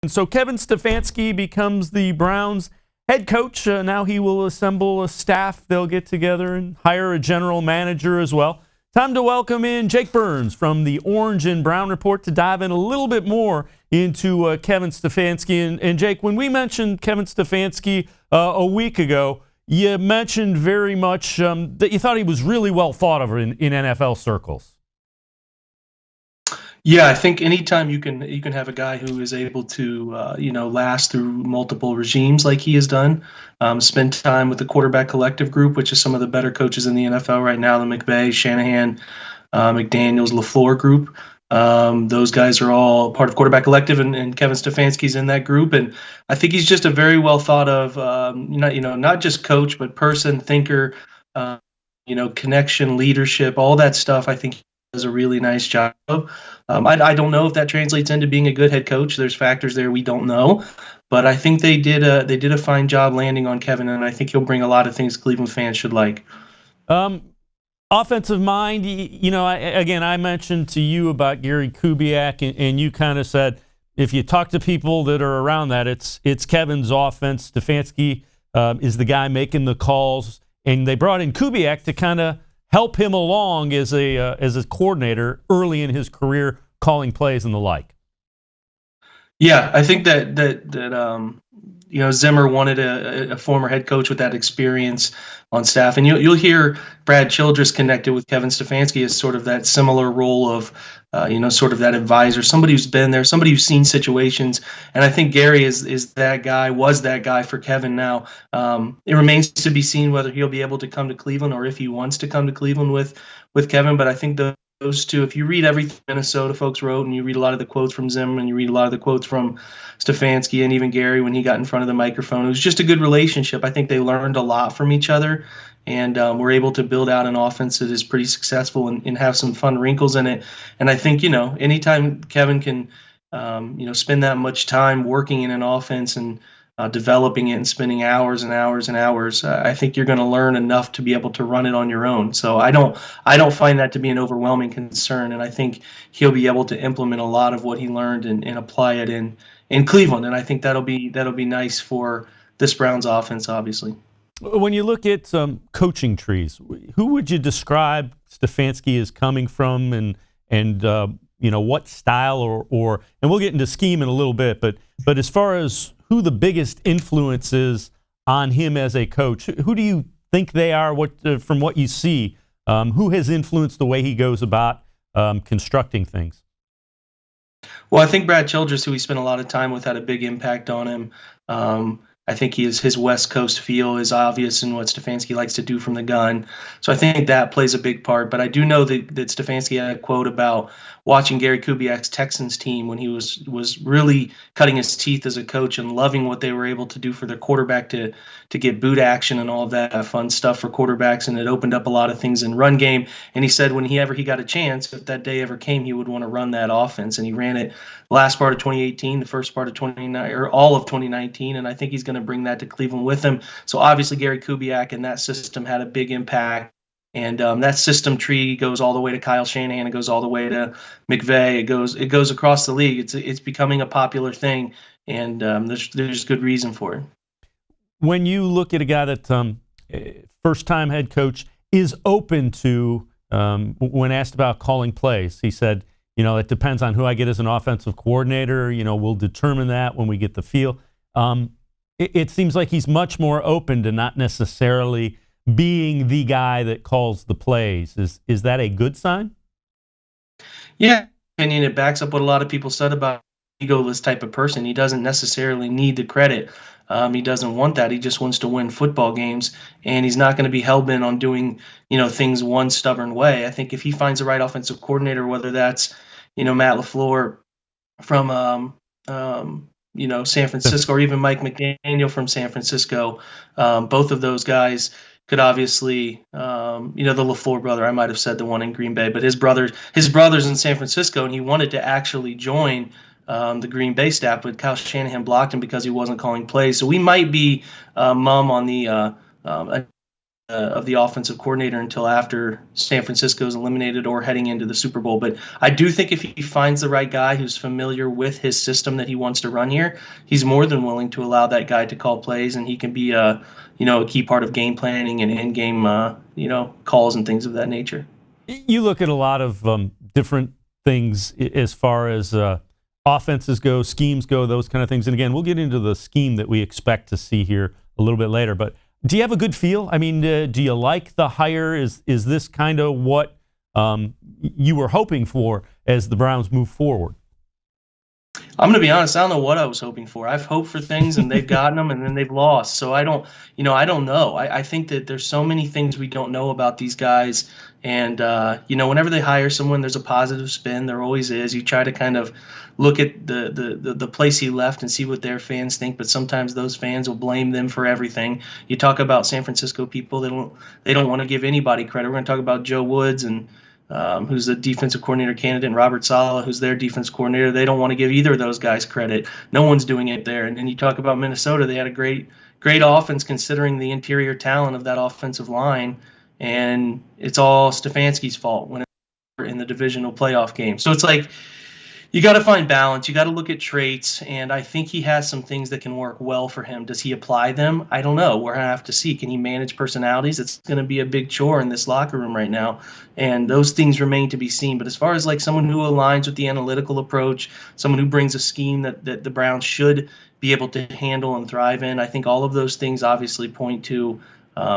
And so Kevin Stefanski becomes the Browns head coach. Now he will assemble a staff. They'll get together and hire a general manager as well. Time to welcome in Jake Burns from the Orange and Brown Report to dive in a little bit more into Kevin Stefanski. And Jake, when we mentioned Kevin Stefanski a week ago, you mentioned very much that you thought he was really well thought of in NFL circles. Yeah, I think anytime you can have a guy who is able to last through multiple regimes like he has done, spend time with the quarterback collective group, which is some of the better coaches in the NFL right now, the McVay, Shanahan, McDaniels, LaFleur group. Those guys are all part of quarterback collective, and Kevin Stefanski's in that group. And I think he's just a very well thought of, not just coach, but person, thinker, connection, leadership, all that stuff. I think he does a really nice job. I don't know if that translates into being a good head coach. There's factors there we don't know, but I think they did a fine job landing on Kevin, and I think he'll bring a lot of things Cleveland fans should like. Offensive mind, I mentioned to you about Gary Kubiak, and you kind of said if you talk to people that are around that, it's Kevin's offense. Stefanski is the guy making the calls, and they brought in Kubiak to kind of help him along as a coordinator early in his career, calling plays and the like. Yeah, I think that Zimmer wanted a former head coach with that experience on staff, and you'll hear Brad Childress connected with Kevin Stefanski as sort of that similar role of sort of that advisor, somebody who's been there, somebody who's seen situations. And I think Gary was that guy for Kevin. Now it remains to be seen whether he'll be able to come to Cleveland or if he wants to come to Cleveland with Kevin. But I think those two, if you read everything Minnesota folks wrote, and you read a lot of the quotes from Zimmer, and you read a lot of the quotes from Stefanski and even Gary when he got in front of the microphone, it was just a good relationship. I think they learned a lot from each other, and were able to build out an offense that is pretty successful and have some fun wrinkles in it. And I think, anytime Kevin can, spend that much time working in an offense and developing it and spending hours and hours and hours, I think you're going to learn enough to be able to run it on your own. So I don't find that to be an overwhelming concern, and I think he'll be able to implement a lot of what he learned and apply it in Cleveland. And I think that'll be nice for this Browns offense, obviously. When you look at coaching trees, who would you describe Stefanski as coming from, and what style or and we'll get into scheme in a little bit, but as far as who the biggest influence is on him as a coach, who do you think they are? From what you see, who has influenced the way he goes about constructing things? Well, I think Brad Childress, who he spent a lot of time with, had a big impact on him. I think his West Coast feel is obvious in what Stefanski likes to do from the gun. So I think that plays a big part. But I do know that Stefanski had a quote about watching Gary Kubiak's Texans team when he was really cutting his teeth as a coach and loving what they were able to do for their quarterback to get boot action and all of that fun stuff for quarterbacks. And it opened up a lot of things in run game. And he said when he got a chance, if that day ever came, he would want to run that offense. And he ran it last part of 2018, the first part of 2019, or all of 2019. And I think he's going to bring that to Cleveland with him. So obviously Gary Kubiak and that system had a big impact. And that system tree goes all the way to Kyle Shanahan. It goes all the way to McVay. It goes across the league. It's becoming a popular thing, and there's good reason for it. When you look at a guy that first-time head coach is open to, when asked about calling plays, he said, it depends on who I get as an offensive coordinator. We'll determine that when we get the feel. It seems like he's much more open to not necessarily being the guy that calls the plays. Is that a good sign? Yeah, and it backs up what a lot of people said about egoless type of person. He doesn't necessarily need the credit. He doesn't want that. He just wants to win football games, and he's not going to be hell-bent on doing things one stubborn way. I think if he finds the right offensive coordinator, whether that's Matt LaFleur from San Francisco, or even Mike McDaniel from San Francisco, both of those guys could obviously, the LaFleur brother, I might have said the one in Green Bay, but his brother's in San Francisco, and he wanted to actually join the Green Bay staff, but Kyle Shanahan blocked him because he wasn't calling plays. So we might be mum on the of the offensive coordinator until after San Francisco is eliminated or heading into the Super Bowl. But I do think if he finds the right guy who's familiar with his system that he wants to run here, he's more than willing to allow that guy to call plays, and he can be a key part of game planning and in-game calls and things of that nature. You look at a lot of different things as far as offenses go, schemes go, those kind of things. And again, we'll get into the scheme that we expect to see here a little bit later. But do you have a good feel? I mean, do you like the hire? Is this kind of what you were hoping for as the Browns move forward? I'm going to be honest. I don't know what I was hoping for. I've hoped for things and they've gotten them and then they've lost. So I don't know. I think that there's so many things we don't know about these guys. And, whenever they hire someone, there's a positive spin. There always is. You try to kind of look at the place he left and see what their fans think. But sometimes those fans will blame them for everything. You talk about San Francisco people. They don't want to give anybody credit. We're going to talk about Joe Woods and who's the defensive coordinator candidate, and Robert Saleh, who's their defense coordinator. They don't want to give either of those guys credit. No one's doing it there. And then you talk about Minnesota. They had a great offense considering the interior talent of that offensive line, and it's all Stefanski's fault when we're in the divisional playoff game. So it's like you got to find balance. You got to look at traits, and I think he has some things that can work well for him. Does he apply them? I don't know. We're going to have to see. Can he manage personalities? It's going to be a big chore in this locker room right now, and those things remain to be seen. But as far as like someone who aligns with the analytical approach, someone who brings a scheme that the Browns should be able to handle and thrive in, I think all of those things obviously point to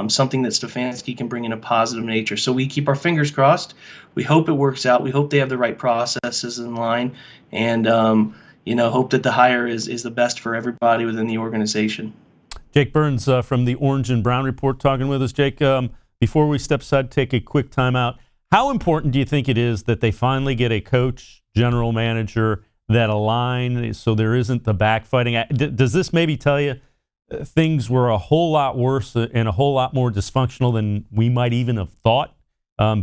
something that Stefanski can bring in a positive nature. So we keep our fingers crossed. We hope it works out. We hope they have the right processes in line, and hope that the hire is the best for everybody within the organization. Jake Burns from the Orange and Brown Report talking with us. Jake, before we step aside, take a quick timeout. How important do you think it is that they finally get a coach, general manager that align so there isn't the backfighting? Does this maybe tell you things were a whole lot worse and a whole lot more dysfunctional than we might even have thought,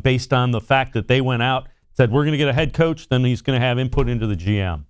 based on the fact that they went out, said, we're going to get a head coach, then he's going to have input into the GM?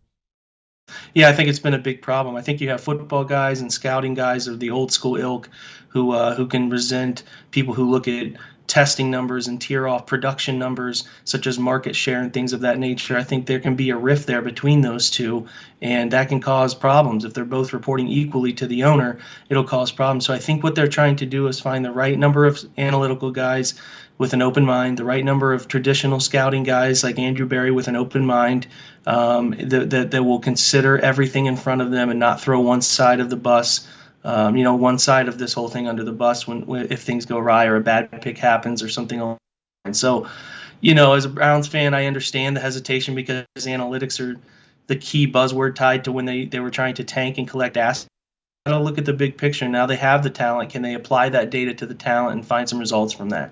Yeah, I think it's been a big problem. I think you have football guys and scouting guys of the old school ilk who can resent people who look at testing numbers and tear off production numbers such as market share and things of that nature. I think there can be a rift there between those two, and that can cause problems. If they're both reporting equally to the owner, it'll cause problems. So I think what they're trying to do is find the right number of analytical guys with an open mind, the right number of traditional scouting guys like Andrew Berry with an open mind, that will consider everything in front of them and not throw one side of the bus, one side of this whole thing under the bus when if things go awry or a bad pick happens or something along. And so, as a Browns fan, I understand the hesitation because analytics are the key buzzword tied to when they were trying to tank and collect assets. Got to look at the big picture. Now they have the talent. Can they apply that data to the talent and find some results from that?